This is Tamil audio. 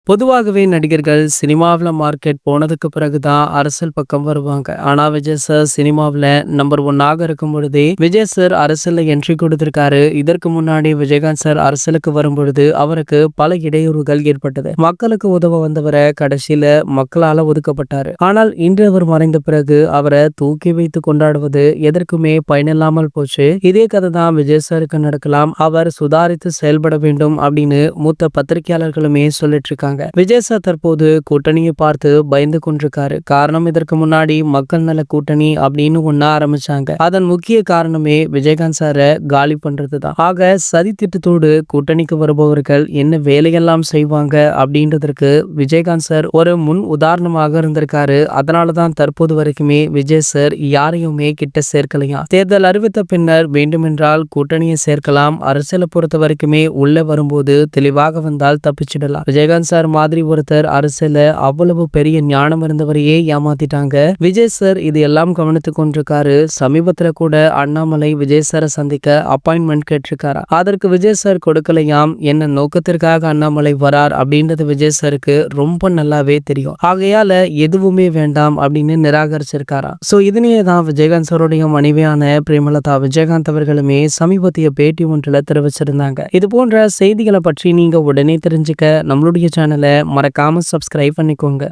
பொதுவாகவே நடிகர்கள் சினிமாவில் மார்க்கெட் போனதுக்கு பிறகுதான் அரசியல் பக்கம் வருவாங்க. ஆனா விஜய் சார் சினிமாவில் நம்பர் ஒன்னாக இருக்கும் பொழுதே விஜய் சார் அரசியல்ல என்ட்ரி கொடுத்திருக்காரு. இதற்கு முன்னாடி விஜயகாந்த் சார் அரசியலுக்கு வரும் பொழுது அவருக்கு பல இடையூறுகள் ஏற்பட்டது. மக்களுக்கு உதவ வந்தவரை கடைசியில மக்களால ஒதுக்கப்பட்டாரு. ஆனால் இன்று அவர் மறைந்த பிறகு அவரை தூக்கி வைத்து கொண்டாடுவது எதற்குமே பயனில்லாமல் போச்சு. இதே கதை தான் விஜய் சாருக்கு நடக்கலாம். அவர் சுதாரித்து செயல்பட வேண்டும் அப்படின்னு மூத்த பத்திரிகையாளர்களுமே சொல்லிட்டு இருக்காங்க. விஜய் சார் தற்போது கூட்டணியை பார்த்து பயந்து கொண்டிருக்காரு. காரணம், இதற்கு முன்னாடி மக்கள் நல கூட்டணி அப்படின்னு ஒண்ணு ஆரம்பிச்சாங்க. அதன் முக்கிய காரணமே விஜயகாந்த் சாரை காலி பண்றதுதான். ஆக சதி திட்டத்தோடு கூட்டணிக்கு வருபவர்கள் என்ன வேலையெல்லாம் செய்வாங்க அப்படின்றதற்கு விஜயகாந்த் சார் ஒரு முன் உதாரணமாக இருந்திருக்காரு. அதனாலதான் தற்போது வரைக்குமே விஜய் சார் யாரையுமே கிட்ட சேர்க்கலையா. தேர்தல் அறிவித்த பின்னர் வேண்டுமென்றால் கூட்டணியை சேர்க்கலாம். அரசியலை பொறுத்த வரைக்குமே உள்ள வரும்போது தெளிவாக வந்தால் தப்பிச்சிடலாம். விஜயகாந்த் சார் மாதிரி ஒருத்தர் அரசியல அவ்வளவு பெரிய ஞானம் இருந்தவரையே ஏமாத்திட்டாங்க. விஜய் சார் இது எல்லாம் கவனித்துக் கொண்டிருக்காரு. சமீபத்துல கூட அண்ணாமலை விஜய் சாரை சந்திக்க அப்பாயின்மெண்ட் கேட்டிருக்காரு. அதற்கு விஜய் சார் கொடுக்கலையாம். என்ன நோக்கத்திற்காக அண்ணாமலை வரார் அப்படின்றது விஜய் சாருக்கு ரொம்ப நல்லாவே தெரியும். ஆகையால எதுவுமே வேண்டாம் அப்படின்னு நிராகரிச்சிருக்காராம். சோ இதனையே தான் விஜயகாந்த் சாருடைய மனைவியான பிரேமலதா விஜயகாந்த் அவர்களுமே சமீபத்திய பேட்டி ஒன்றுல தெரிவிச்சிருந்தாங்க. இது போன்ற செய்திகளை பற்றி நீங்க உடனே தெரிஞ்சுக்க நம்மளுடைய சேனலை மறக்காம சப்ஸ்கிரைப் பண்ணிக்கோங்க.